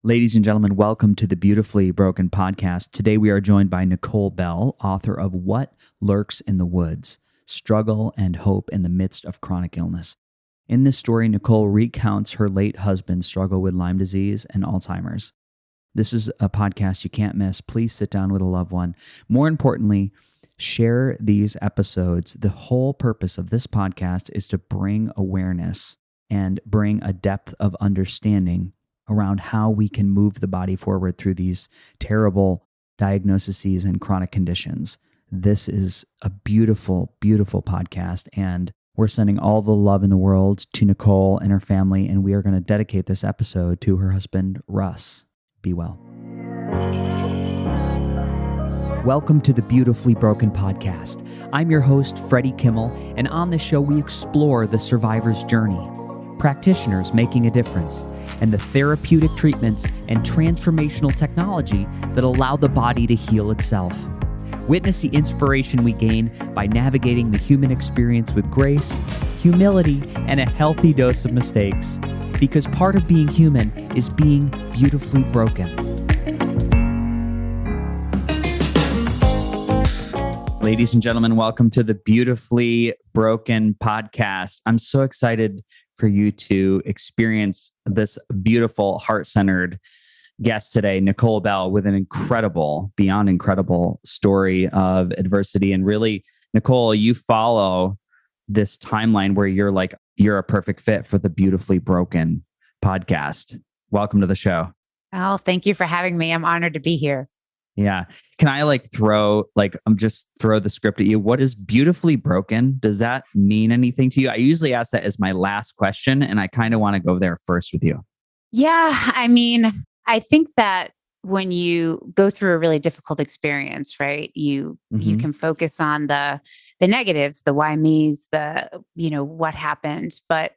Ladies and gentlemen, welcome to the Beautifully Broken podcast. Today we are joined by Nicole Bell, author of What Lurks in the Woods: Struggle and Hope in the Midst of Chronic Illness. In this story, Nicole recounts her late husband's struggle with Lyme disease and Alzheimer's. This is a podcast you can't miss. Please sit down with a loved one. More importantly, share these episodes. The whole purpose of this podcast is to bring awareness and bring a depth of understanding around how we can move the body forward through these terrible diagnoses and chronic conditions. This is a beautiful, beautiful podcast, and we're sending all the love in the world to Nicole and her family, and we are going to dedicate this episode to her husband, Russ. Be well. Welcome to the Beautifully Broken podcast. I'm your host, Freddie Kimmel, and on this show we explore the survivor's journey, practitioners making a difference, and the therapeutic treatments and transformational technology that allow the body to heal itself. Witness the inspiration we gain by navigating the human experience with grace, humility, and a healthy dose of mistakes. Because part of being human is being beautifully broken. Ladies and gentlemen, welcome to the Beautifully Broken podcast. I'm so excited for you to experience this beautiful, heart-centered guest today, Nicole Bell, with an incredible, beyond incredible story of adversity. And really, Nicole, you follow this timeline where you're a perfect fit for the Beautifully Broken podcast. Welcome to the show. Oh, thank you for having me. I'm honored to be here. Yeah. Can I throw the script at you? What is beautifully broken? Does that mean anything to you? I usually ask that as my last question, and I kind of want to go there first with you. Yeah. I think that when you go through a really difficult experience, right, you can focus on the negatives, the why me's, what happened. But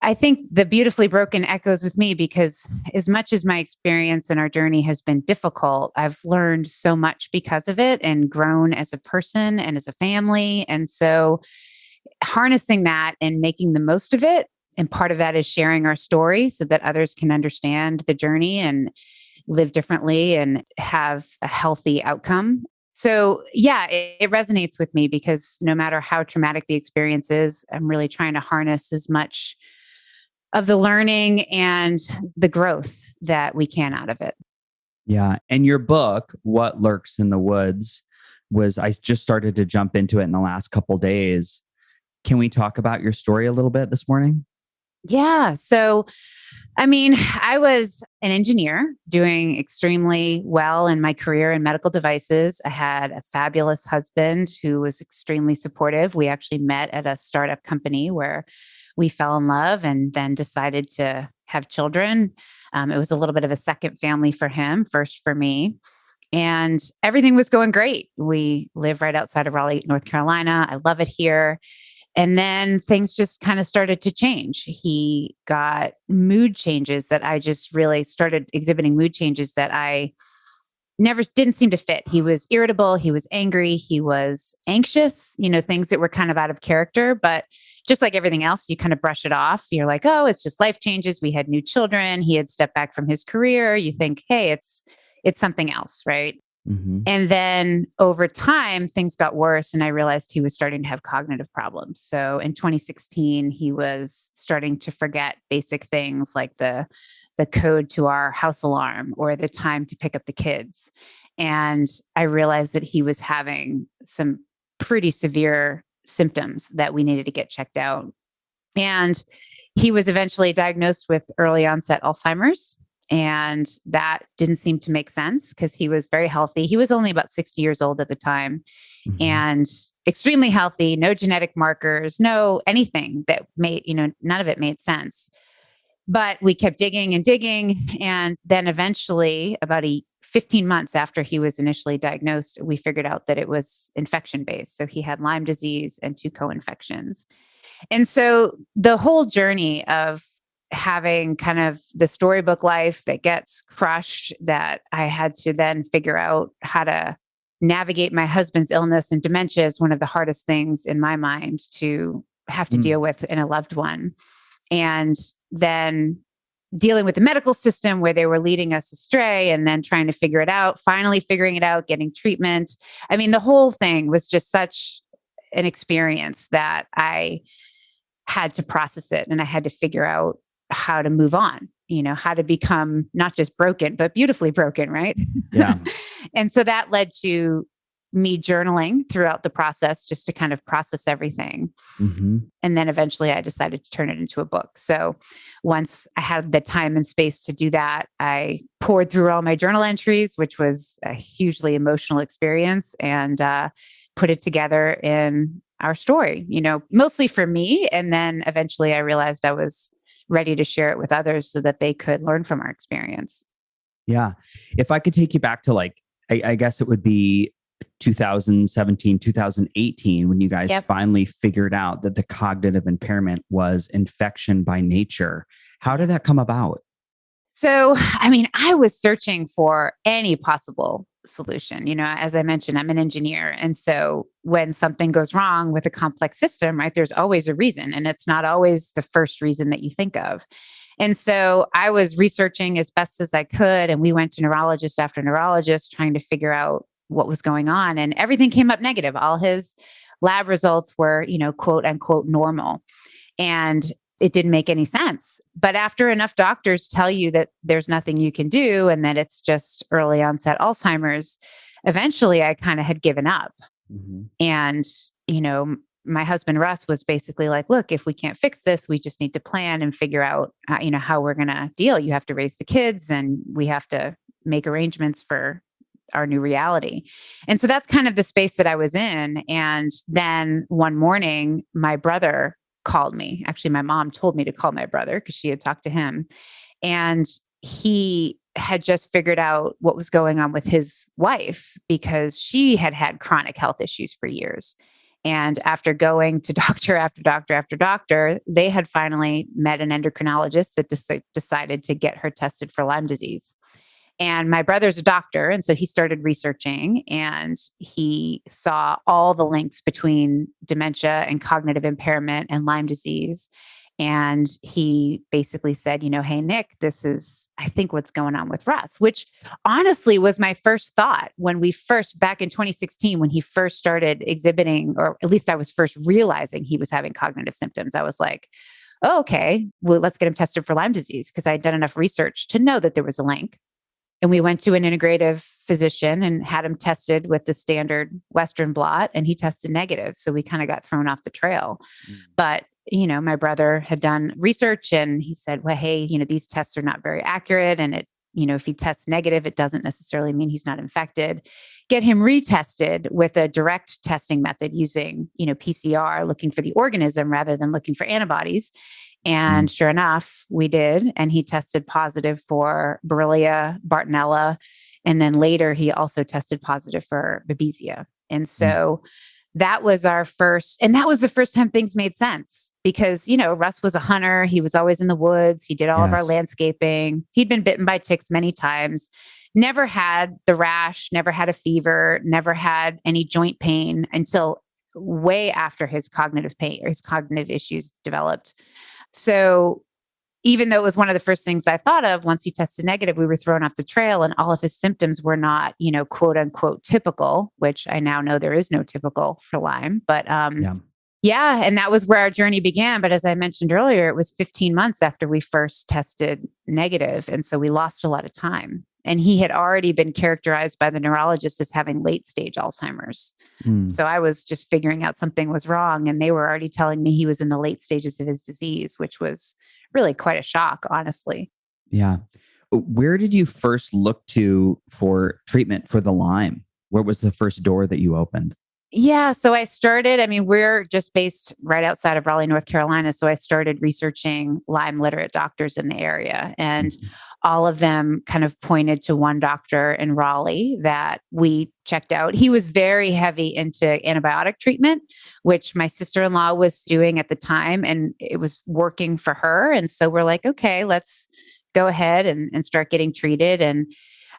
I think the beautifully broken echoes with me because as much as my experience and our journey has been difficult, I've learned so much because of it and grown as a person and as a family. And so harnessing that and making the most of it. And part of that is sharing our story so that others can understand the journey and live differently and have a healthy outcome. So yeah, it resonates with me because no matter how traumatic the experience is, I'm really trying to harness as much of the learning and the growth that we can out of it. Yeah. And your book, What Lurks in the Woods, I just started to jump into it in the last couple of days. Can we talk about your story a little bit this morning? Yeah. So, I was an engineer doing extremely well in my career in medical devices. I had a fabulous husband who was extremely supportive. We actually met at a startup company where we fell in love and then decided to have children. It was a little bit of a second family for him, first for me. And everything was going great. We live right outside of Raleigh, North Carolina. I love it here. And then things just kind of started to change. He got mood changes that I just really started exhibiting mood changes that I never didn't seem to fit. He was irritable. He was angry. He was anxious, things that were kind of out of character, but just like everything else, you kind of brush it off. You're like, oh, it's just life changes. We had new children. He had stepped back from his career. You think, hey, it's something else, right? Mm-hmm. And then over time, things got worse and I realized he was starting to have cognitive problems. So in 2016, he was starting to forget basic things like the code to our house alarm or the time to pick up the kids. And I realized that he was having some pretty severe symptoms that we needed to get checked out. And he was eventually diagnosed with early-onset Alzheimer's. And that didn't seem to make sense because he was very healthy. He was only about 60 years old at the time and extremely healthy, no genetic markers, no anything that made, none of it made sense. But we kept digging and digging. And then eventually, about 15 months after he was initially diagnosed, we figured out that it was infection-based. So he had Lyme disease and 2 co-infections. And so the whole journey of having kind of the storybook life that gets crushed, that I had to then figure out how to navigate my husband's illness and dementia is one of the hardest things in my mind to have to deal with in a loved one. And then dealing with the medical system where they were leading us astray and then trying to figure it out, finally figuring it out, getting treatment. I mean, the whole thing was just such an experience that I had to process it and I had to figure out how to move on, how to become not just broken, but beautifully broken, right? Yeah. And so that led to me journaling throughout the process just to kind of process everything. Mm-hmm. And then eventually I decided to turn it into a book. So once I had the time and space to do that, I poured through all my journal entries, which was a hugely emotional experience, and put it together in our story, mostly for me. And then eventually I realized I was ready to share it with others so that they could learn from our experience. Yeah. If I could take you back to I guess it would be 2017, 2018, when you guys Yep. finally figured out that the cognitive impairment was infection by nature. How did that come about? So, I mean, I was searching for any possible solution. As I mentioned, I'm an engineer. And so when something goes wrong with a complex system, right, there's always a reason. And it's not always the first reason that you think of. And so I was researching as best as I could. And we went to neurologist after neurologist trying to figure out what was going on. And everything came up negative. All his lab results were, quote unquote, normal. And it didn't make any sense. But after enough doctors tell you that there's nothing you can do and that it's just early onset Alzheimer's, eventually I kind of had given up. Mm-hmm. And, my husband, Russ, was basically like, look, if we can't fix this, we just need to plan and figure out, how we're going to deal. You have to raise the kids and we have to make arrangements for our new reality. And so that's kind of the space that I was in. And then one morning, my brother called me. Actually, my mom told me to call my brother because she had talked to him. And he had just figured out what was going on with his wife because she had had chronic health issues for years. And after going to doctor after doctor after doctor, they had finally met an endocrinologist that decided to get her tested for Lyme disease. And my brother's a doctor. And so he started researching and he saw all the links between dementia and cognitive impairment and Lyme disease. And he basically said, hey, Nick, this is, I think, what's going on with Russ, which honestly was my first thought when back in 2016, when he first started exhibiting, or at least I was first realizing he was having cognitive symptoms. I was like, oh, okay, well, let's get him tested for Lyme disease because I'd done enough research to know that there was a link. And we went to an integrative physician and had him tested with the standard Western blot, and he tested negative. So we kind of got thrown off the trail. But, my brother had done research and he said, well, hey, these tests are not very accurate. And if he tests negative, it doesn't necessarily mean he's not infected. Get him retested with a direct testing method using, PCR, looking for the organism rather than looking for antibodies. And sure enough, we did. And he tested positive for Borrelia, Bartonella. And then later, he also tested positive for Babesia. And so that was our first, and that was the first time things made sense because, Russ was a hunter. He was always in the woods. He did all of our landscaping. He'd been bitten by ticks many times, never had the rash, never had a fever, never had any joint pain until way after his cognitive pain or his cognitive issues developed. So even though it was one of the first things I thought of, once he tested negative, we were thrown off the trail and all of his symptoms were not, quote unquote, typical, which I now know there is no typical for Lyme. But yeah, and that was where our journey began. But as I mentioned earlier, it was 15 months after we first tested negative. And so we lost a lot of time. And he had already been characterized by the neurologist as having late stage Alzheimer's. So I was just figuring out something was wrong. And they were already telling me he was in the late stages of his disease, which was really quite a shock, honestly. Yeah. Where did you first look to for treatment for the Lyme? Where was the first door that you opened? Yeah. So we're just based right outside of Raleigh, North Carolina. So I started researching Lyme literate doctors in the area, and all of them kind of pointed to one doctor in Raleigh that we checked out. He was very heavy into antibiotic treatment, which my sister-in-law was doing at the time, and it was working for her. And so we're like, okay, let's go ahead and start getting treated. And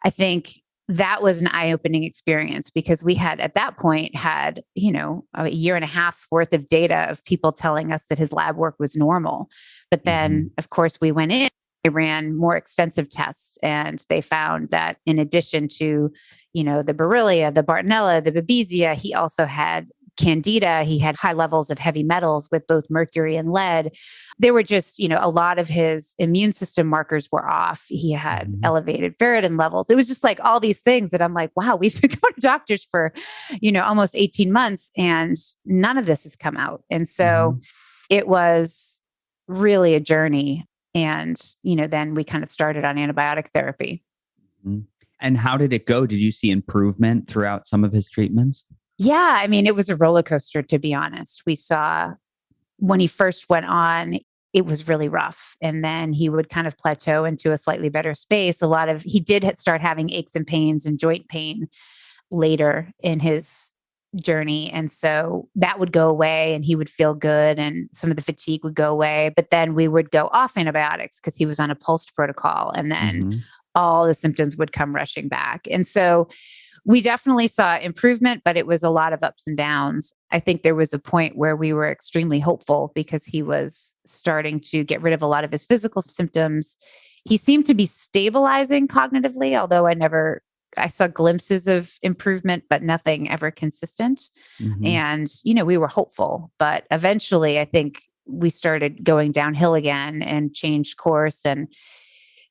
I think that was an eye-opening experience because we had at that point had, a year and a half's worth of data of people telling us that his lab work was normal. But then, of course, we went in they ran more extensive tests and they found that in addition to, the Borrelia, the Bartonella, the Babesia, he also had Candida. He had high levels of heavy metals with both mercury and lead. There were just, a lot of his immune system markers were off. He had elevated ferritin levels. It was just like all these things that I'm like, wow, we've been going to doctors for, almost 18 months and none of this has come out. And so it was really a journey. And, then we kind of started on antibiotic therapy. And how did it go? Did you see improvement throughout some of his treatments? Yeah. I mean, it was a roller coaster, to be honest. We saw when he first went on, it was really rough. And then he would kind of plateau into a slightly better space. He did start having aches and pains and joint pain later in his journey. And so that would go away and he would feel good and some of the fatigue would go away. But then we would go off antibiotics because he was on a pulsed protocol. And then all the symptoms would come rushing back. And so we definitely saw improvement, but it was a lot of ups and downs. I think there was a point where we were extremely hopeful because he was starting to get rid of a lot of his physical symptoms. He seemed to be stabilizing cognitively, although I saw glimpses of improvement, but nothing ever consistent. And, we were hopeful, but eventually I think we started going downhill again and changed course and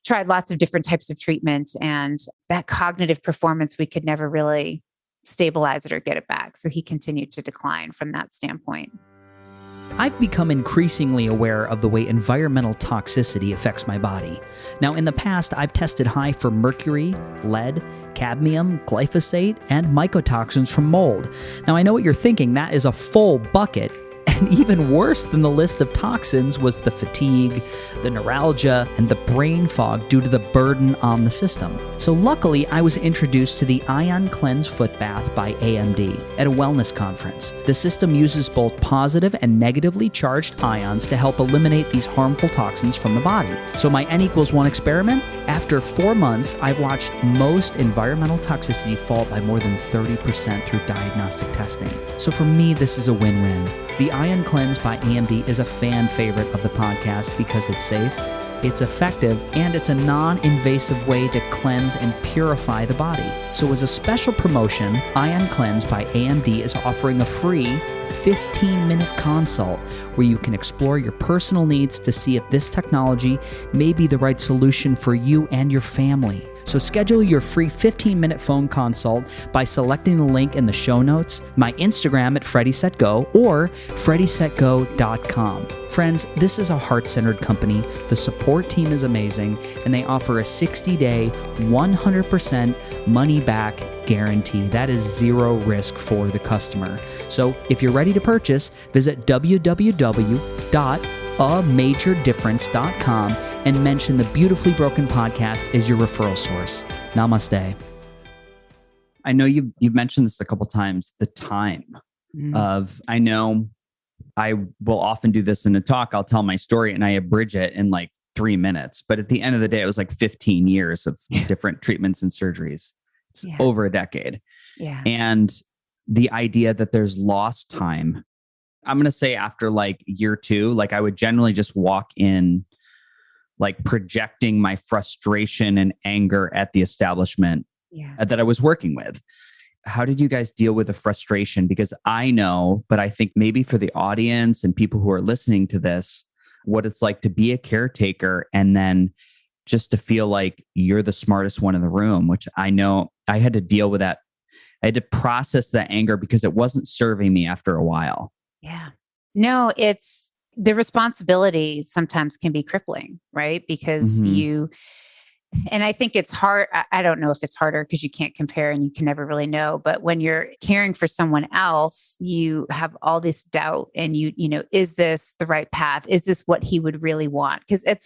tried lots of different types of treatment, and that cognitive performance, we could never really stabilize it or get it back. So he continued to decline from that standpoint. I've become increasingly aware of the way environmental toxicity affects my body. Now, in the past, I've tested high for mercury, lead, cadmium, glyphosate, and mycotoxins from mold. Now, I know what you're thinking. That is a full bucket. And even worse than the list of toxins was the fatigue, the neuralgia, and the brain fog due to the burden on the system. So luckily, I was introduced to the Ion Cleanse Foot Bath by AMD at a wellness conference. The system uses both positive and negatively charged ions to help eliminate these harmful toxins from the body. So my N=1 experiment, after 4 months, I've watched most environmental toxicity fall by more than 30% through diagnostic testing. So for me, this is a win-win. The Ion Cleanse by AMD is a fan favorite of the podcast because it's safe, it's effective, and it's a non-invasive way to cleanse and purify the body. So as a special promotion, Ion Cleanse by AMD is offering a free 15-minute consult where you can explore your personal needs to see if this technology may be the right solution for you and your family. So schedule your free 15-minute phone consult by selecting the link in the show notes, my Instagram at FreddySetGo, or FreddySetGo.com. Friends, this is a heart-centered company. The support team is amazing, and they offer a 60-day, 100% money-back guarantee. That is zero risk for the customer. So if you're ready to purchase, visit www.amajordifference.com and mention the Beautifully Broken podcast as your referral source. Namaste. I know you've mentioned this a couple times, the time of, I know I will often do this in a talk. I'll tell my story and I abridge it in like 3 minutes. But at the end of the day, it was like 15 years of different treatments and surgeries. It's over a decade. And the idea that there's lost time, I'm going to say after like year 2, like I would generally just walk in like projecting my frustration and anger at the establishment that I was working with. How did you guys deal with the frustration? Because I know, but I think maybe for the audience and people who are listening to this, what it's like to be a caretaker and then just to feel like you're the smartest one in the room, which I know I had to deal with that. I had to process that anger because it wasn't serving me after a while. Yeah. No, it's the responsibility sometimes can be crippling, right? Because and I think it's hard. I don't know if it's harder because you can't compare and you can never really know. But when you're caring for someone else, you have all this doubt and you know, is this the right path? Is this what he would really want? Because at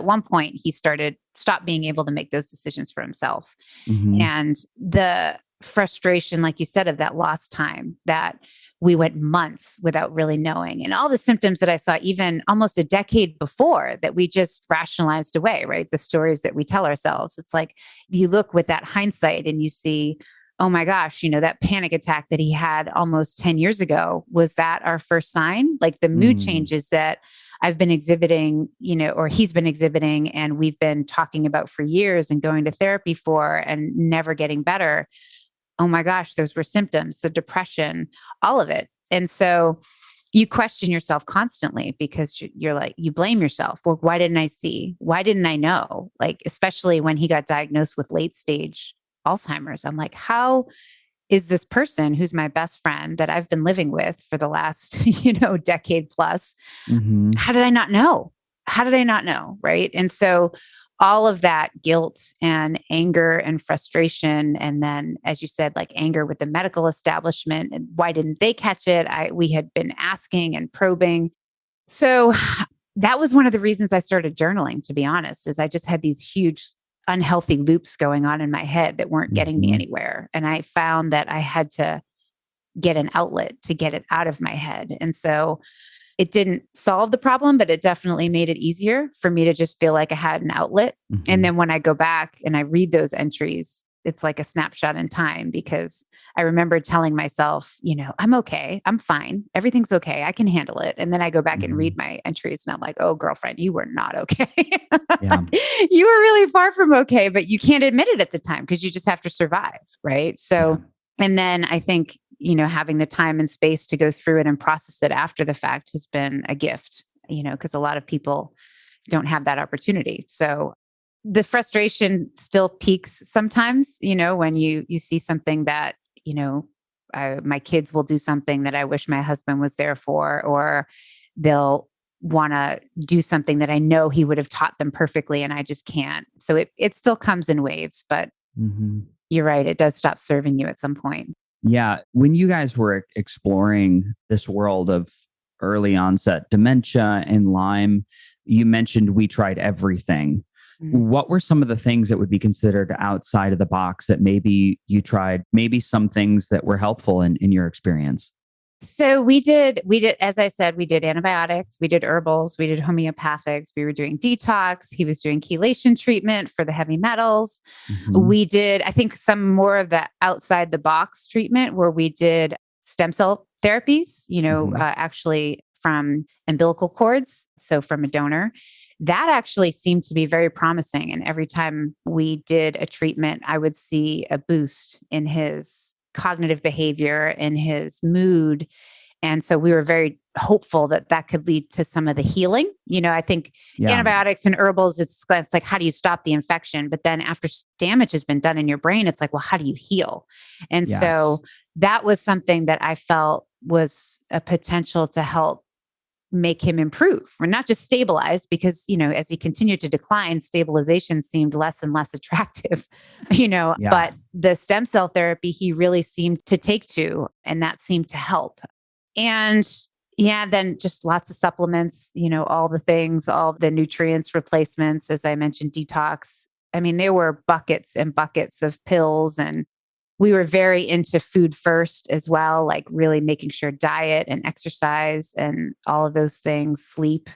one point he stopped being able to make those decisions for himself. And the frustration, like you said, of that lost time, that we went months without really knowing, and all the symptoms that I saw even almost a decade before that we just rationalized away, right? The stories that we tell ourselves. It's like you look with that hindsight and you see, oh my gosh, that panic attack that he had almost 10 years ago, was that our first sign? Like the mood Mm. changes that I've been exhibiting, or he's been exhibiting, and we've been talking about for years and going to therapy for and never getting better. Oh my gosh, those were symptoms, the depression, all of it. And so you question yourself constantly because you're like, you blame yourself. Well, why didn't I see? Why didn't I know? Like, especially when he got diagnosed with late stage Alzheimer's, I'm like, how is this person who's my best friend that I've been living with for the last, decade plus? Hmm. How did I not know? How did I not know? Right. And so all of that guilt and anger and frustration. And then, as you said, like anger with the medical establishment. And why didn't they catch it? We had been asking and probing. So that was one of the reasons I started journaling, to be honest, is I just had these huge unhealthy loops going on in my head that weren't getting me Hmm. anywhere. And I found that I had to get an outlet to get it out of my head. And so it didn't solve the problem, but it definitely made it easier for me to just feel like I had an outlet. And Hmm. then when I go back and I read those entries, it's like a snapshot in time, because I remember telling myself, I'm okay. I'm fine. Everything's okay. I can handle it. And then I go back and Hmm. read my entries and I'm like, oh, girlfriend, you were not okay. Yeah. You were really far from okay, but you can't admit it at the time because you just have to survive. Right. Yeah. So, and then I think, having the time and space to go through it and process it after the fact has been a gift, because a lot of people don't have that opportunity. So the frustration still peaks sometimes, when you see something that, my kids will do something that I wish my husband was there for, or they'll want to do something that I know he would have taught them perfectly and I just can't. So it still comes in waves, but Hmm. you're right. It does stop serving you at some point. Yeah. When you guys were exploring this world of early onset dementia and Lyme, you mentioned we tried everything. Mm. What were some of the things that would be considered outside of the box that maybe you tried, maybe some things that were helpful in your experience? So we did, as I said, we did antibiotics, we did herbals, we did homeopathics, we were doing detox. He was doing chelation treatment for the heavy metals. Hmm. We did, I think, some more of the outside the box treatment where we did stem cell therapies, Hmm. actually from umbilical cords. So from a donor. That actually seemed to be very promising. And every time we did a treatment, I would see a boost in his cognitive behavior and his mood. And so we were very hopeful that that could lead to some of the healing. I think Yeah. antibiotics and herbals, it's like, how do you stop the infection? But then after damage has been done in your brain, it's like, well, how do you heal? And so Yes. that was something that I felt was a potential to help make him improve or not just stabilize, because as he continued to decline, stabilization seemed less and less attractive. Yeah. But the stem cell therapy he really seemed to take to, and that seemed to help. And yeah, then just lots of supplements, all the things, all the nutrients replacements, as I mentioned, detox. I mean, there were buckets and buckets of pills, and we were very into food first as well, like really making sure diet and exercise and all of those things, sleep,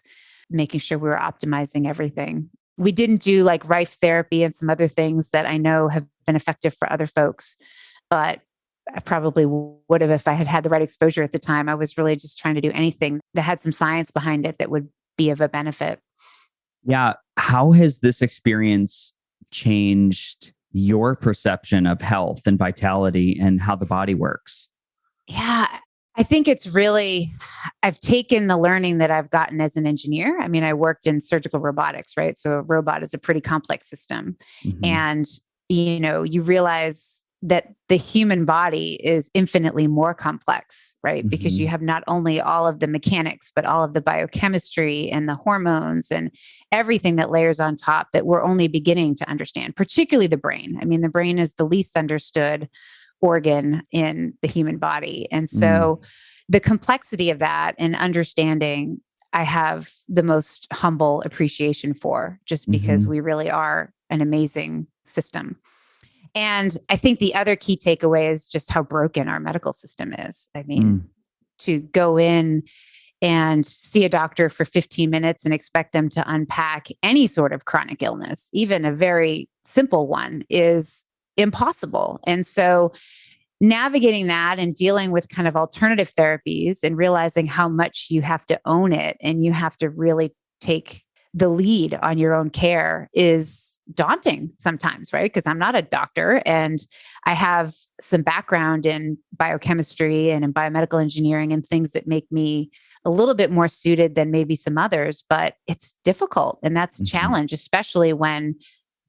making sure we were optimizing everything. We didn't do like Rife therapy and some other things that I know have been effective for other folks, but I probably would have if I had had the right exposure at the time. I was really just trying to do anything that had some science behind it that would be of a benefit. Yeah. How has this experience changed your perception of health and vitality and how the body works? Yeah, I think it's really, I've taken the learning that I've gotten as an engineer. I mean, I worked in surgical robotics, right? So a robot is a pretty complex system. Hmm. And, you realize that the human body is infinitely more complex, right? Because you Hmm. have not only all of the mechanics, but all of the biochemistry and the hormones and everything that layers on top that we're only beginning to understand, particularly the brain. I mean, the brain is the least understood organ in the human body. And Mm. so the complexity of that and understanding, I have the most humble appreciation for, just because Hmm. we really are an amazing system. And I think the other key takeaway is just how broken our medical system is. I mean, Mm. to go in and see a doctor for 15 minutes and expect them to unpack any sort of chronic illness, even a very simple one, is impossible. And so navigating that and dealing with kind of alternative therapies and realizing how much you have to own it and you have to really take the lead on your own care is daunting sometimes, right? Because I'm not a doctor and I have some background in biochemistry and in biomedical engineering and things that make me a little bit more suited than maybe some others, but it's difficult. And that's a challenge, especially when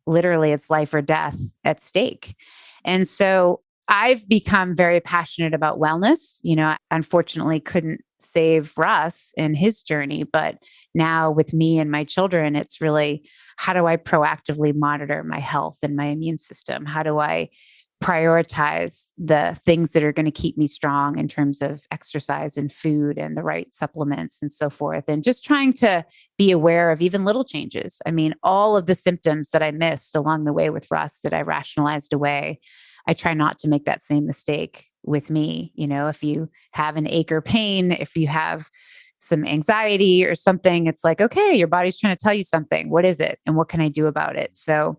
literally it's life or death at stake. And so I've become very passionate about wellness. I unfortunately couldn't save Russ in his journey, but now with me and my children, it's really, how do I proactively monitor my health and my immune system? How do I prioritize the things that are going to keep me strong in terms of exercise and food and the right supplements and so forth? And just trying to be aware of even little changes. I mean, all of the symptoms that I missed along the way with Russ that I rationalized away, I try not to make that same mistake with me. If you have an ache or pain, if you have some anxiety or something, it's like, okay, your body's trying to tell you something. What is it? And what can I do about it? So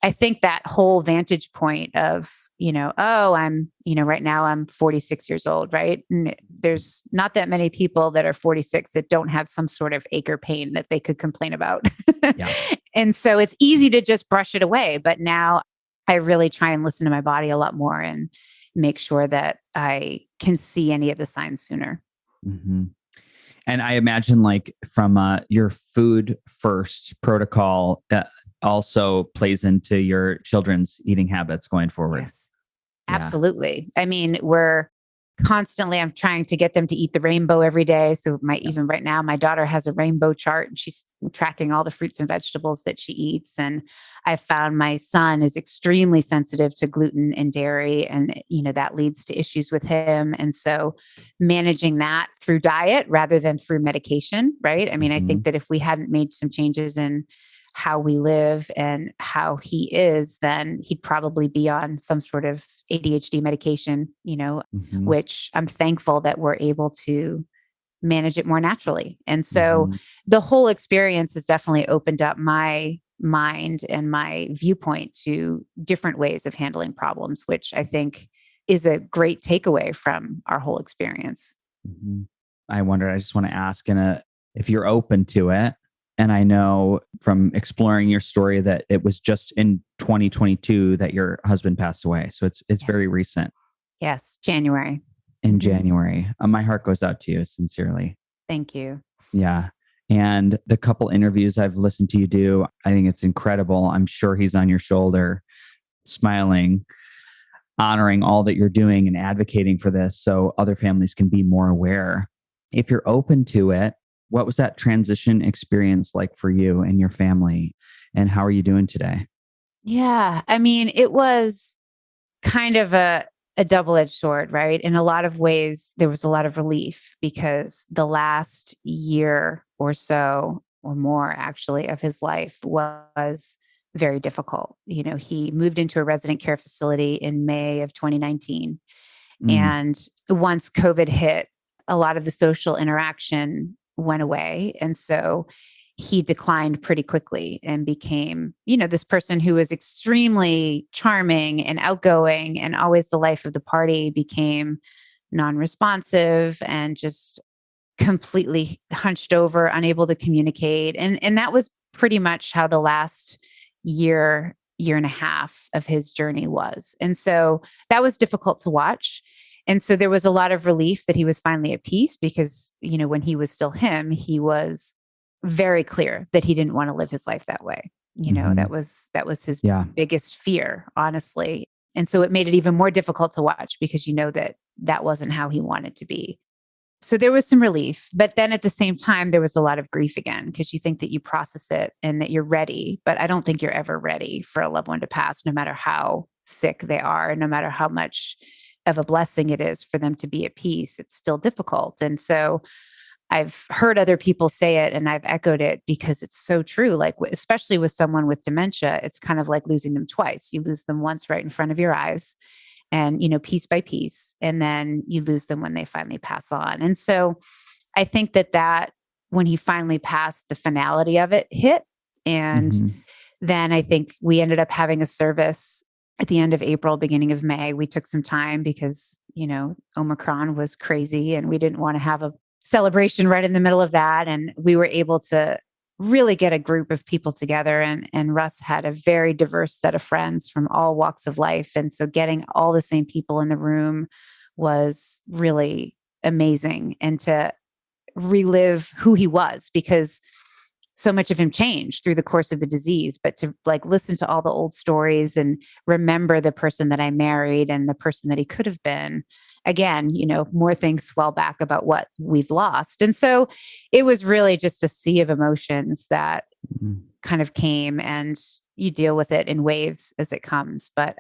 I think that whole vantage point of, right now I'm 46 years old, right? And there's not that many people that are 46 that don't have some sort of ache or pain that they could complain about. Yeah. And so it's easy to just brush it away. But now I really try and listen to my body a lot more and make sure that I can see any of the signs sooner. Mm-hmm. And I imagine from your food first protocol also plays into your children's eating habits going forward. Yes, absolutely. I mean, I'm trying to get them to eat the rainbow every day. So even right now, my daughter has a rainbow chart and she's tracking all the fruits and vegetables that she eats. And I found my son is extremely sensitive to gluten and dairy. And, that leads to issues with him. And so managing that through diet rather than through medication, right? I mean, I think that if we hadn't made some changes in how we live and how he is, then he'd probably be on some sort of ADHD medication, which I'm thankful that we're able to manage it more naturally. And so the whole experience has definitely opened up my mind and my viewpoint to different ways of handling problems, which I think is a great takeaway from our whole experience. I just want to ask if you're open to it. And I know from exploring your story that it was just in 2022 that your husband passed away. So it's yes. Very recent. Yes, January. In January. My heart goes out to you sincerely. Thank you. Yeah. And the couple interviews I've listened to you do, I think it's incredible. I'm sure he's on your shoulder, smiling, honoring all that you're doing and advocating for this so other families can be more aware. If you're open to it, what was that transition experience like for you and your family? And how are you doing today? Yeah. I mean, it was kind of a double-edged sword, right? In a lot of ways, there was a lot of relief because the last year or so, or more actually, of his life was very difficult. He moved into a resident care facility in May of 2019. And once COVID hit, a lot of the social interaction went away. And so he declined pretty quickly and became, this person who was extremely charming and outgoing and always the life of the party became non-responsive and just completely hunched over, unable to communicate. And that was pretty much how the last year and a half of his journey was. And so that was difficult to watch. And so there was a lot of relief that he was finally at peace because, when he was still him, he was very clear that he didn't want to live his life that way. That was his biggest fear, honestly. And so it made it even more difficult to watch because that wasn't how he wanted to be. So there was some relief, but then at the same time, there was a lot of grief again, because you think that you process it and that you're ready, but I don't think you're ever ready for a loved one to pass, no matter how sick they are, no matter how much of a blessing it is for them to be at peace. It's still difficult. And so I've heard other people say it and I've echoed it because it's so true. Like, especially with someone with dementia, it's kind of like losing them twice. You lose them once right in front of your eyes and, piece by piece, and then you lose them when they finally pass on. And so I think that when he finally passed, the finality of it hit. And then I think we ended up having a service at the end of April, beginning of May, we took some time because, Omicron was crazy and we didn't want to have a celebration right in the middle of that. And we were able to really get a group of people together. And Russ had a very diverse set of friends from all walks of life. And so getting all the same people in the room was really amazing, and to relive who he was, because so much of him changed through the course of the disease, but to listen to all the old stories and remember the person that I married and the person that he could have been. Again, more things swell back about what we've lost. And so it was really just a sea of emotions that kind of came, and you deal with it in waves as it comes. But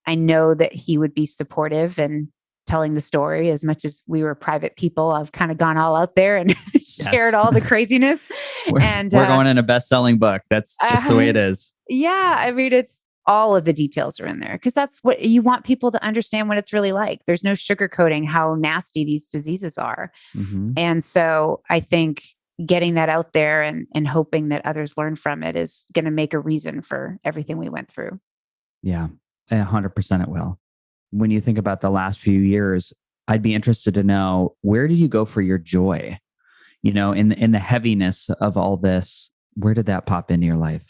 I know that he would be supportive and telling the story. As much as we were private people, I've kind of gone all out there and shared all the craziness. We're going in a best-selling book. That's just the way it is. Yeah. I mean, it's all of the details are in there because that's what you want people to understand what it's really like. There's no sugarcoating how nasty these diseases are. And so I think getting that out there and hoping that others learn from it is going to make a reason for everything we went through. Yeah, 100% it will. When you think about the last few years, I'd be interested to know, where did you go for your joy? In the heaviness of all this, where did that pop into your life?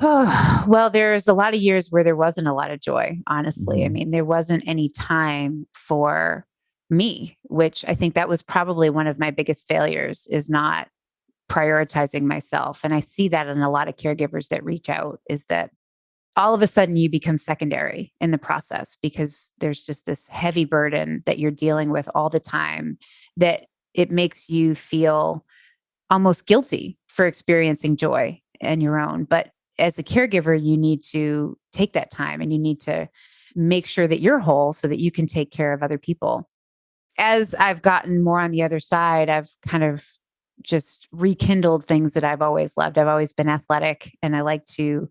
Oh, well, there's a lot of years where there wasn't a lot of joy, honestly. I mean, there wasn't any time for me, which I think that was probably one of my biggest failures, is not prioritizing myself. And I see that in a lot of caregivers that reach out, is that all of a sudden you become secondary in the process because there's just this heavy burden that you're dealing with all the time, that it makes you feel almost guilty for experiencing joy in your own. But as a caregiver, you need to take that time and you need to make sure that you're whole so that you can take care of other people. As I've gotten more on the other side, I've kind of just rekindled things that I've always loved. I've always been athletic, and I like to,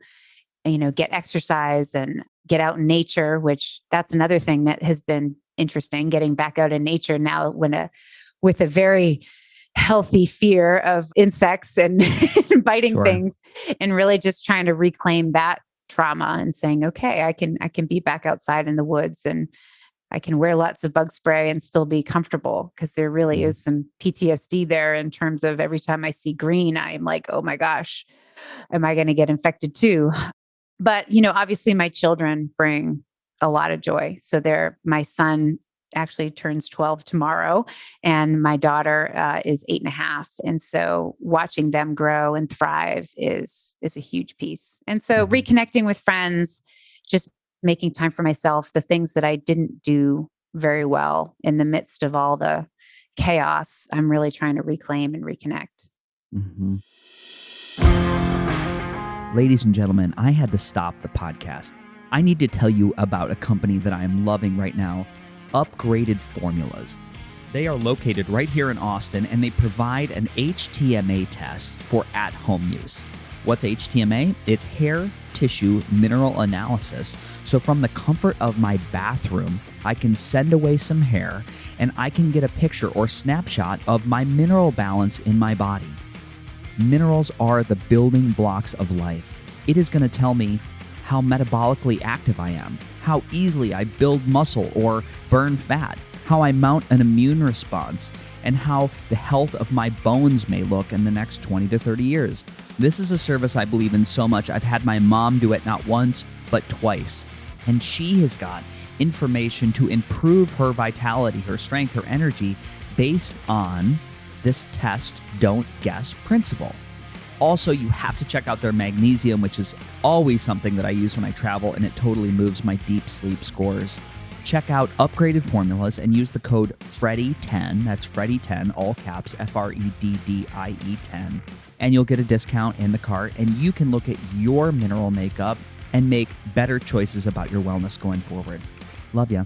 get exercise and get out in nature, which that's another thing that has been interesting, getting back out in nature now with a very healthy fear of insects and biting things, and really just trying to reclaim that trauma and saying, okay, I can be back outside in the woods, and I can wear lots of bug spray and still be comfortable, because there really is some PTSD there in terms of every time I see green, I'm like, oh my gosh, am I going to get infected too? But, obviously my children bring a lot of joy. So my son actually turns 12 tomorrow, and my daughter is 8.5. And so watching them grow and thrive is a huge piece. And so reconnecting with friends, just making time for myself, the things that I didn't do very well in the midst of all the chaos, I'm really trying to reclaim and reconnect. Ladies and gentlemen, I had to stop the podcast. I need to tell you about a company that I am loving right now, Upgraded Formulas. They are located right here in Austin, and they provide an HTMA test for at-home use. What's HTMA? It's hair tissue mineral analysis. So from the comfort of my bathroom, I can send away some hair, and I can get a picture or snapshot of my mineral balance in my body. Minerals are the building blocks of life. It is going to tell me how metabolically active I am, how easily I build muscle or burn fat, how I mount an immune response, and how the health of my bones may look in the next 20 to 30 years. This is a service I believe in so much. I've had my mom do it not once, but twice. And she has got information to improve her vitality, her strength, her energy based on this test, don't guess principle. Also, you have to check out their magnesium, which is always something that I use when I travel, and it totally moves my deep sleep scores. Check out Upgraded Formulas and use the code Freddie10, that's Freddie10, all caps, FREDDIE 10, and you'll get a discount in the cart, and you can look at your mineral makeup and make better choices about your wellness going forward. Love ya.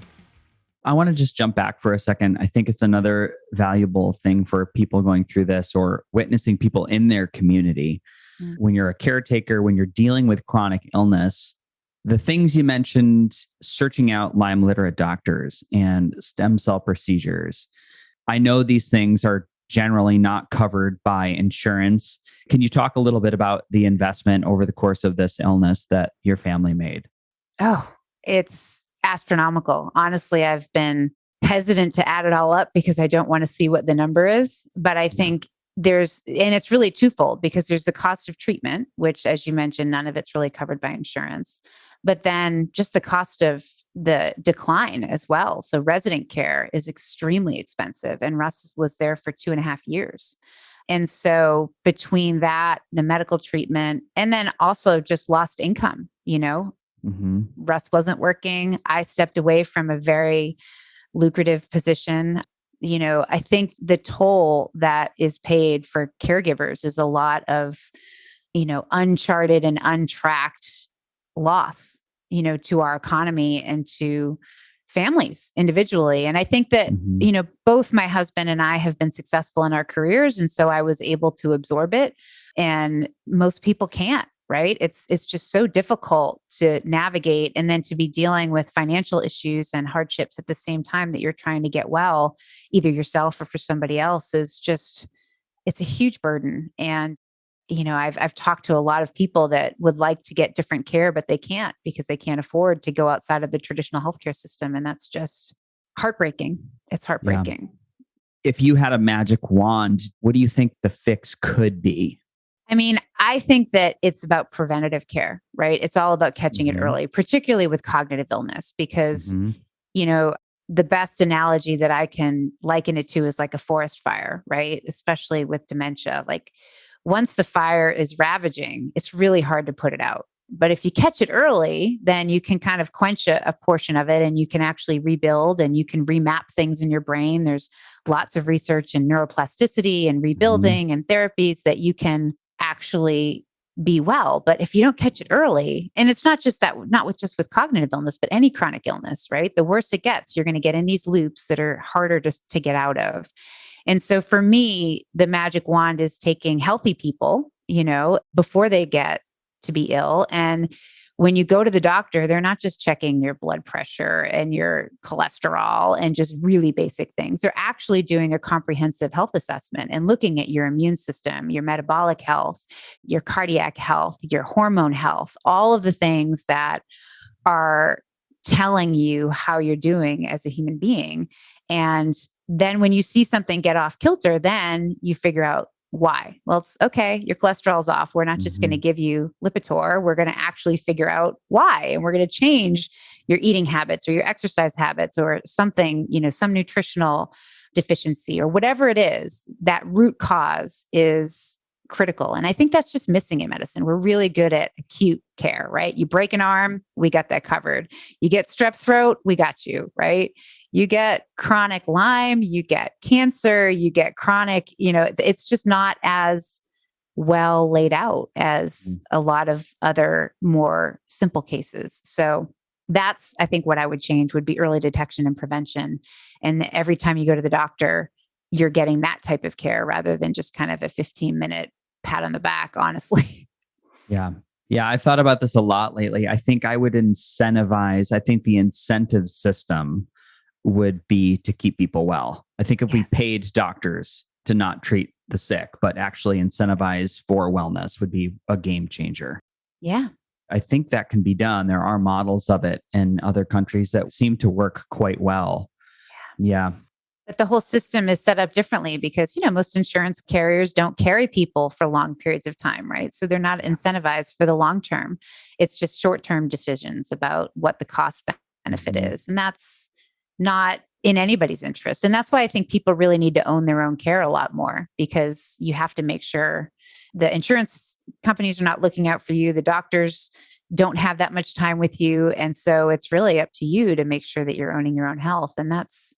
I want to just jump back for a second. I think it's another valuable thing for people going through this or witnessing people in their community. When you're a caretaker, when you're dealing with chronic illness, the things you mentioned, searching out Lyme literate doctors and stem cell procedures. I know these things are generally not covered by insurance. Can you talk a little bit about the investment over the course of this illness that your family made? Oh, it's astronomical. Honestly, I've been hesitant to add it all up because I don't want to see what the number is. But I Yeah. think and it's really twofold because there's the cost of treatment, which, as you mentioned, none of it's really covered by insurance. But then just the cost of the decline as well. So resident care is extremely expensive. And Russ was there for 2.5 years. And so between that, the medical treatment, and then also just lost income, Hmm. Russ wasn't working. I stepped away from a very lucrative position. I think the toll that is paid for caregivers is a lot of, uncharted and untracked loss, to our economy and to families individually. And I think that, Hmm. both my husband and I have been successful in our careers. And so I was able to absorb it. And most people can't. Right. It's just so difficult to navigate and then to be dealing with financial issues and hardships at the same time that you're trying to get well, either yourself or for somebody else it's a huge burden. And, I've talked to a lot of people that would like to get different care, but they can't because they can't afford to go outside of the traditional healthcare system. And that's just heartbreaking. It's Yeah. heartbreaking. If you had a magic wand, what do you think the fix could be? I mean, I think that it's about preventative care, right? It's all about catching it Hmm. early, particularly with cognitive illness, because, Hmm. you know, the best analogy that I can liken it to is like a forest fire, right? Especially with dementia. Like once the fire is ravaging, it's really hard to put it out. But if you catch it early, then you can kind of quench a portion of it and you can actually rebuild and you can remap things in your brain. There's lots of research in neuroplasticity and Hmm. rebuilding and therapies that you can actually be well. But if you don't catch it early, and it's not just that, not with just with cognitive illness, but any chronic illness, right? The worse it gets, you're going to get in these loops that are harder to get out of. And so for me, the magic wand is taking healthy people, before they get to be ill. And when you go to the doctor, they're not just checking your blood pressure and your cholesterol and just really basic things. They're actually doing a comprehensive health assessment and looking at your immune system, your metabolic health, your cardiac health, your hormone health, all of the things that are telling you how you're doing as a human being. And then when you see something get off kilter, then you figure out why. Well, it's okay. Your cholesterol's off. We're not just going to Hmm. give you Lipitor. We're going to actually figure out why. And we're going to change your eating habits or your exercise habits or something, some nutritional deficiency or whatever it is. That root cause is critical. And I think that's just missing in medicine. We're really good at acute care, right? You break an arm, we got that covered. You get strep throat, we got you, right? You get chronic Lyme, you get cancer, you get chronic, it's just not as well laid out as a lot of other more simple cases. So that's, I think, what I would change would be early detection and prevention. And every time you go to the doctor, you're getting that type of care rather than just kind of a 15-minute pat on the back, honestly. Yeah. Yeah. I've thought about this a lot lately. I think I would incentivize, I think the incentive system would be to keep people well. I think if we Yes. paid doctors to not treat the sick, but actually incentivize for wellness would be a game changer. Yeah. I think that can be done. There are models of it in other countries that seem to work quite well. Yeah. But the whole system is set up differently because, most insurance carriers don't carry people for long periods of time, right? So they're not Yeah. incentivized for the long term. It's just short term decisions about what the cost benefit Hmm. is. And that's not in anybody's interest. And that's why I think people really need to own their own care a lot more because you have to make sure the insurance companies are not looking out for you. The doctors don't have that much time with you. And so it's really up to you to make sure that you're owning your own health. And that's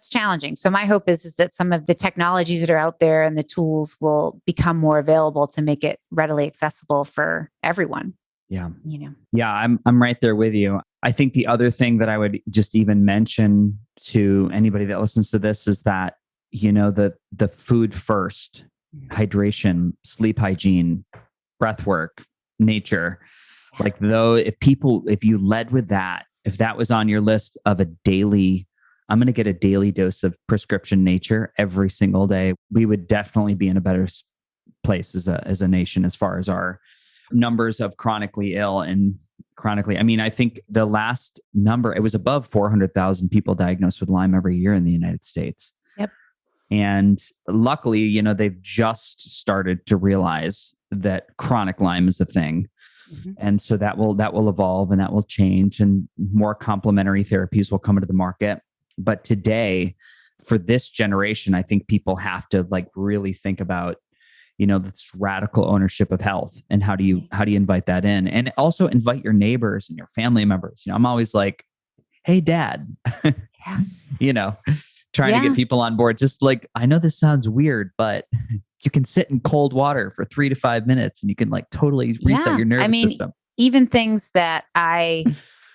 challenging. So my hope is that some of the technologies that are out there and the tools will become more available to make it readily accessible for everyone, Yeah. you know. Yeah, I'm right there with you. I think the other thing that I would just even mention to anybody that listens to this is that the food first, Mhm. hydration, sleep hygiene, breath work, nature, Yeah. like though if you led with that, if that was on your list of a daily, I'm going to get a daily dose of prescription nature every single day, we would definitely be in a better place as a nation as far as our numbers of chronically ill and chronically. I mean, I think the last number, it was above 400,000 people diagnosed with Lyme every year in the United States. Yep. And luckily, they've just started to realize that chronic Lyme is a thing. Mm-hmm. And so that will evolve and that will change, and more complementary therapies will come into the market. But today, for this generation, I think people have to really think about, this radical ownership of health, and how do you invite that in, and also invite your neighbors and your family members. I'm always like, hey, Dad, trying to get people on board. Just I know this sounds weird, but you can sit in cold water for 3 to 5 minutes and you can totally reset your nervous system. Even things that I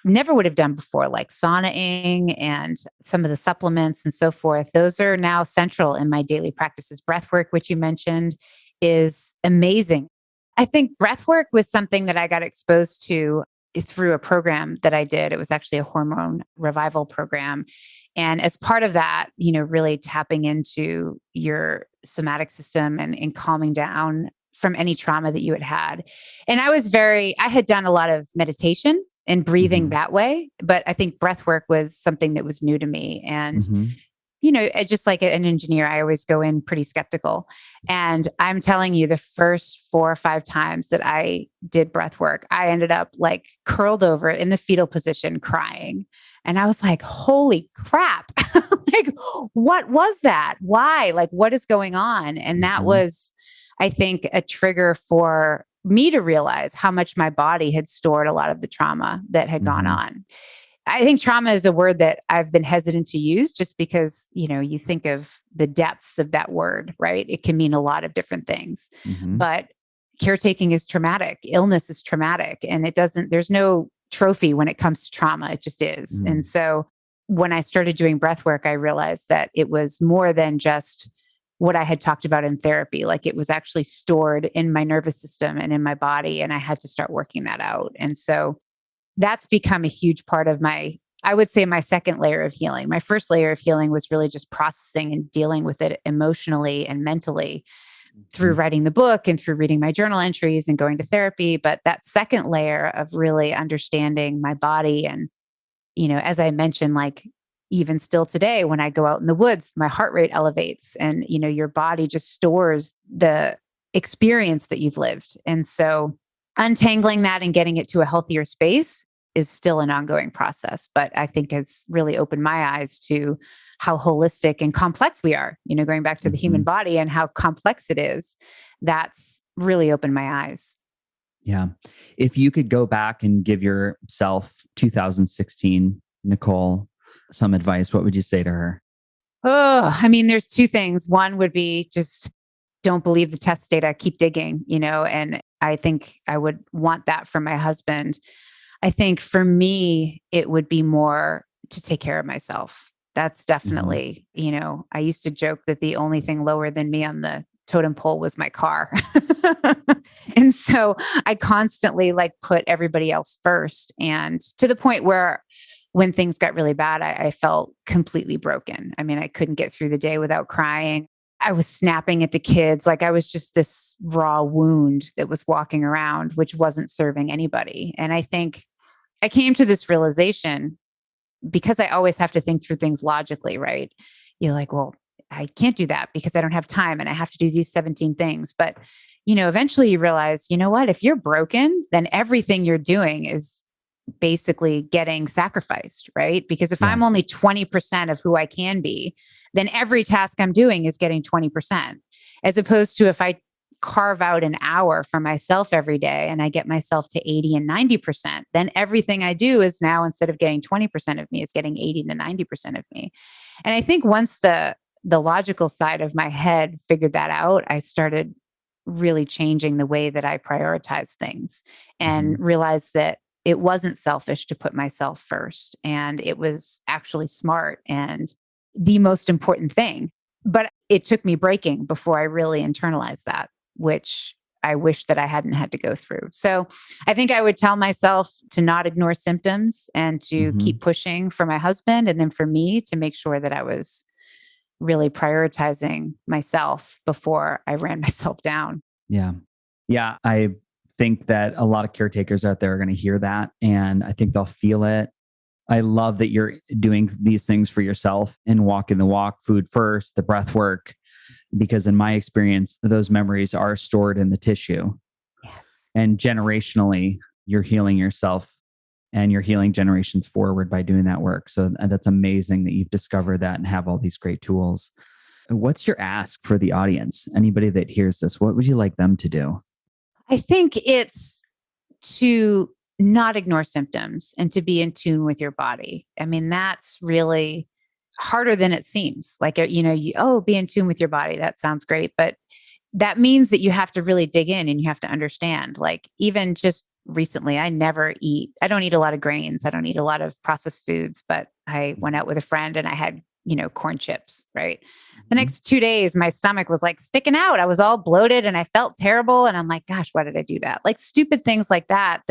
never would have done before, like saunaing and some of the supplements and so forth, those are now central in my daily practices. Breath work, which you mentioned, is amazing. I think breath work was something that I got exposed to through a program that I did. It was actually a hormone revival program. And as part of that, really tapping into your somatic system and calming down from any trauma that you had had. And I had done a lot of meditation and breathing that way, but I think breath work was something that was new to me. And just like an engineer, I always go in pretty skeptical. And I'm telling you, the first 4 or 5 times that I did breath work, I ended up curled over in the fetal position crying. And I was like, holy crap. What was that? Why? What is going on? And that was, I think, a trigger for me to realize how much my body had stored a lot of the trauma that had gone on. I think trauma is a word that I've been hesitant to use just because, you think of the depths of that word, right? It can mean a lot of different things, but caretaking is traumatic. Illness is traumatic, and there's no trophy when it comes to trauma. It just is. And so when I started doing breath work, I realized that it was more than just what I had talked about in therapy. It was actually stored in my nervous system and in my body, and I had to start working that out. And so that's become a huge part of I would say my second layer of healing. My first layer of healing was really just processing and dealing with it emotionally and mentally through writing the book and through reading my journal entries and going to therapy. But that second layer of really understanding my body, and, as I mentioned, even still today, when I go out in the woods, my heart rate elevates, and, your body just stores the experience that you've lived. And so untangling that and getting it to a healthier space is still an ongoing process, but I think has really opened my eyes to how holistic and complex we are, going back to the human body and how complex it is. That's really opened my eyes. Yeah. If you could go back and give yourself 2016 Nicole some advice, what would you say to her? There's 2 things. One would be just don't believe the test data, keep digging, and I think I would want that from my husband. I think for me, it would be more to take care of myself. That's definitely, I used to joke that the only thing lower than me on the totem pole was my car. And so I constantly put everybody else first, and to the point where when things got really bad, I felt completely broken. I couldn't get through the day without crying. I was snapping at the kids. I was just this raw wound that was walking around, which wasn't serving anybody. And I think I came to this realization because I always have to think through things logically, right? You're like, well, I can't do that because I don't have time and I have to do these 17 things. But, eventually you realize, what? If you're broken, then everything you're doing is basically getting sacrificed, right? Because if I'm only 20% of who I can be, then every task I'm doing is getting 20%. As opposed to if I carve out an hour for myself every day and I get myself to 80 and 90%, then everything I do is now, instead of getting 20% of me, is getting 80 to 90% of me. And I think once the logical side of my head figured that out, I started really changing the way that I prioritize things and realized that it wasn't selfish to put myself first. And it was actually smart and the most important thing. But it took me breaking before I really internalized that, which I wish that I hadn't had to go through. So I think I would tell myself to not ignore symptoms and to keep pushing for my husband. And then for me to make sure that I was really prioritizing myself before I ran myself down. Yeah. Yeah. I think that a lot of caretakers out there are going to hear that, and I think they'll feel it. I love that you're doing these things for yourself and walking the walk, food first, the breath work, because in my experience, those memories are stored in the tissue. Yes. And generationally, you're healing yourself and you're healing generations forward by doing that work. So that's amazing that you've discovered that and have all these great tools. What's your ask for the audience? Anybody that hears this, what would you like them to do? I think it's to not ignore symptoms and to be in tune with your body. I mean, that's really harder than it seems. Like, be in tune with your body. That sounds great. But that means that you have to really dig in and you have to understand. Like, even just recently, I don't eat a lot of grains. I don't eat a lot of processed foods, but I went out with a friend and I had, corn chips, right? The next 2 days, my stomach was like sticking out. I was all bloated and I felt terrible. And I'm like, gosh, why did I do that? Like stupid things like that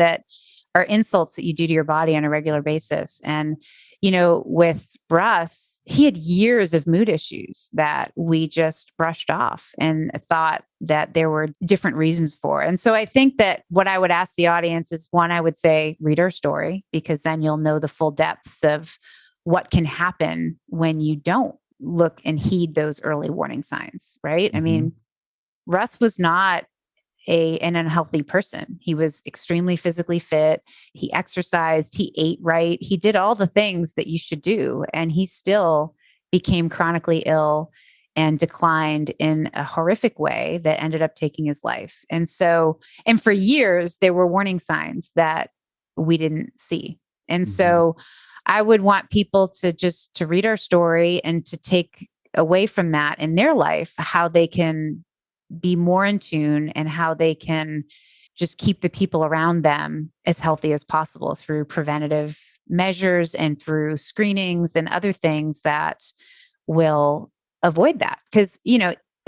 are insults that you do to your body on a regular basis. And, with Russ, he had years of mood issues that we just brushed off and thought that there were different reasons for. And so I think that what I would ask the audience is, one, I would say, read our story, because then you'll know the full depths of what can happen when you don't look and heed those early warning signs, right? I mean, Russ was not an unhealthy person. He was extremely physically fit. He exercised, he ate right. He did all the things that you should do. And he still became chronically ill and declined in a horrific way that ended up taking his life. And for years, there were warning signs that we didn't see. And so I would want people to read our story and to take away from that in their life, how they can be more in tune and how they can just keep the people around them as healthy as possible through preventative measures and through screenings and other things that will avoid that. Because,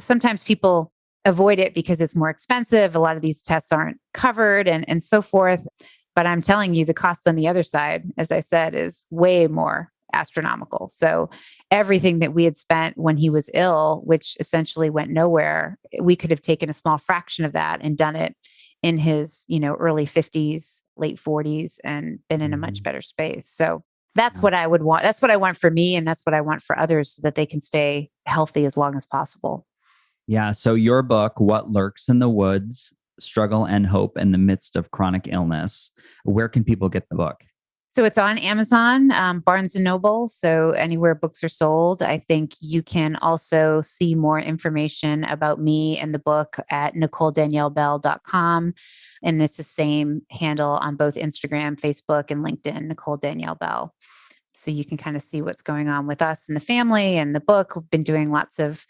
sometimes people avoid it because it's more expensive. A lot of these tests aren't covered and so forth. But I'm telling you, the cost on the other side, as I said, is way more astronomical. So everything that we had spent when he was ill, which essentially went nowhere, we could have taken a small fraction of that and done it in his, early 50s, late 40s, and been in a much better space. So that's what I would want. That's what I want for me. And that's what I want for others, so that they can stay healthy as long as possible. Yeah. So your book, What Lurks in the Woods, Struggle and Hope in the Midst of Chronic Illness. Where can people get the book? So it's on Amazon, Barnes & Noble. So anywhere books are sold. I think you can also see more information about me and the book at NicoleDanielleBell.com. And it's the same handle on both Instagram, Facebook, and LinkedIn, Nicole Danielle Bell. So you can kind of see what's going on with us and the family and the book. We've been doing lots of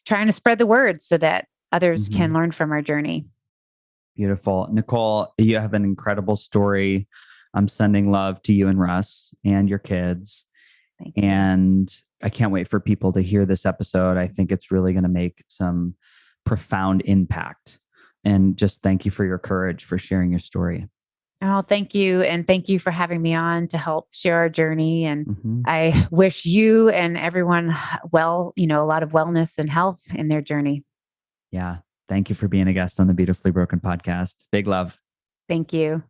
trying to spread the word so that others can learn from our journey. Beautiful. Nicole, you have an incredible story. I'm sending love to you and Russ and your kids. Thank you. And I can't wait for people to hear this episode. I think it's really going to make some profound impact. And just thank you for your courage, for sharing your story. Oh, thank you. And thank you for having me on to help share our journey. And I wish you and everyone a lot of wellness and health in their journey. Yeah. Thank you for being a guest on the Beautifully Broken podcast. Big love. Thank you.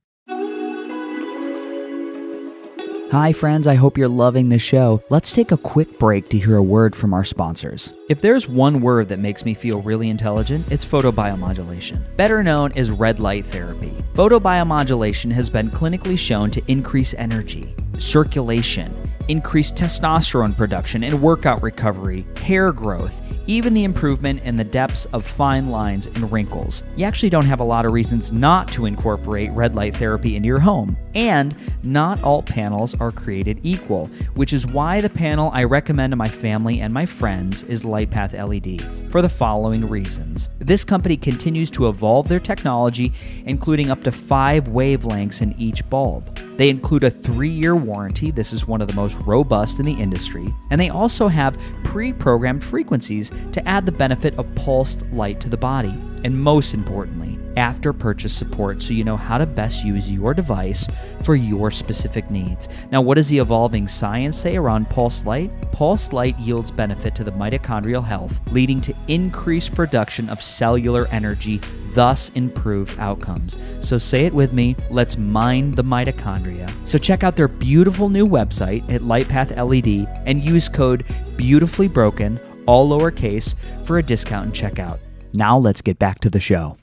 Hi, friends. I hope you're loving the show. Let's take a quick break to hear a word from our sponsors. If there's one word that makes me feel really intelligent, it's photobiomodulation, better known as red light therapy. Photobiomodulation has been clinically shown to increase energy, circulation, increase testosterone production and workout recovery, hair growth, even the improvement in the depths of fine lines and wrinkles. You actually don't have a lot of reasons not to incorporate red light therapy into your home. And not all panels are created equal, which is why the panel I recommend to my family and my friends is LightPath LED, for the following reasons. This company continues to evolve their technology, including up to 5 wavelengths in each bulb. They include a 3-year warranty. This is one of the most robust in the industry. And they also have pre-programmed frequencies to add the benefit of pulsed light to the body. And most importantly, after purchase support so you know how to best use your device for your specific needs. Now, what does the evolving science say around pulse light? Pulse light yields benefit to the mitochondrial health, leading to increased production of cellular energy, thus improved outcomes. So say it with me, let's mine the mitochondria. So check out their beautiful new website at LightPath LED and use code BeautifullyBroken, all lowercase, for a discount and checkout. Now let's get back to the show.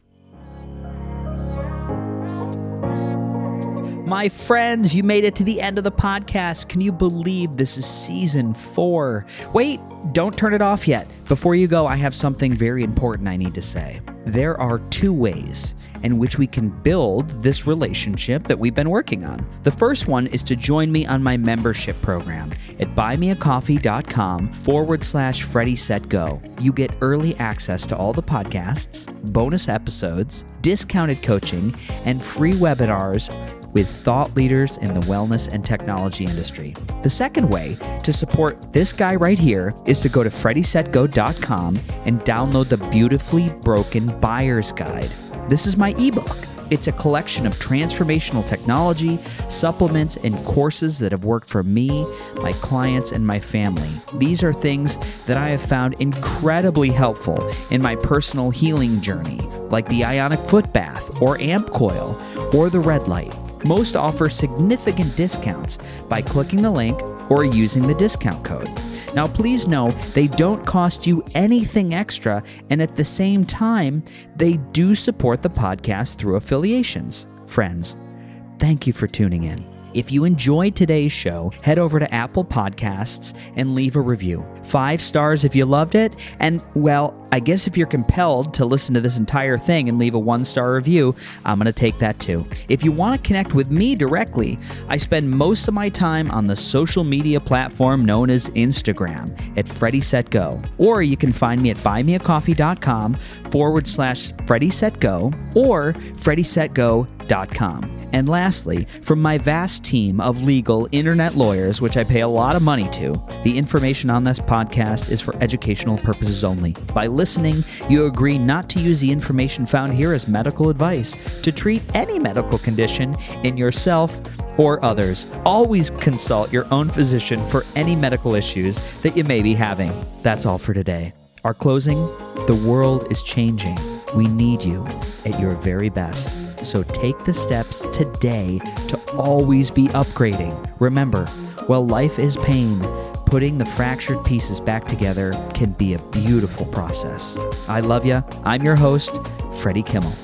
My friends, you made it to the end of the podcast. Can you believe this is season 4? Wait, don't turn it off yet. Before you go, I have something very important I need to say. There are 2 ways in which we can build this relationship that we've been working on. The first one is to join me on my membership program at buymeacoffee.com/FreddySetGo. You get early access to all the podcasts, bonus episodes, discounted coaching, and free webinars with thought leaders in the wellness and technology industry. The second way to support this guy right here is to go to FreddySetGo.com and download the Beautifully Broken Buyer's Guide. This is my ebook. It's a collection of transformational technology, supplements, and courses that have worked for me, my clients, and my family. These are things that I have found incredibly helpful in my personal healing journey, like the ionic foot bath, or amp coil, or the red light. Most offer significant discounts by clicking the link or using the discount code. Now, please know they don't cost you anything extra, and at the same time, they do support the podcast through affiliations. Friends, thank you for tuning in. If you enjoyed today's show, head over to Apple Podcasts and leave a review. 5 stars if you loved it, and, well, I guess if you're compelled to listen to this entire thing and leave a 1-star review, I'm going to take that too. If you want to connect with me directly, I spend most of my time on the social media platform known as Instagram at FreddySetGo. Or you can find me at buymeacoffee.com/FreddySetGo or FreddySetGo.com. And lastly, from my vast team of legal internet lawyers, which I pay a lot of money to, the information on this podcast is for educational purposes only. By listening, you agree not to use the information found here as medical advice to treat any medical condition in yourself or others. Always consult your own physician for any medical issues that you may be having. That's all for today. Our closing: the world is changing. We need you at your very best. So take the steps today to always be upgrading. Remember, while life is pain, putting the fractured pieces back together can be a beautiful process. I love you. I'm your host, Freddie Kimmel.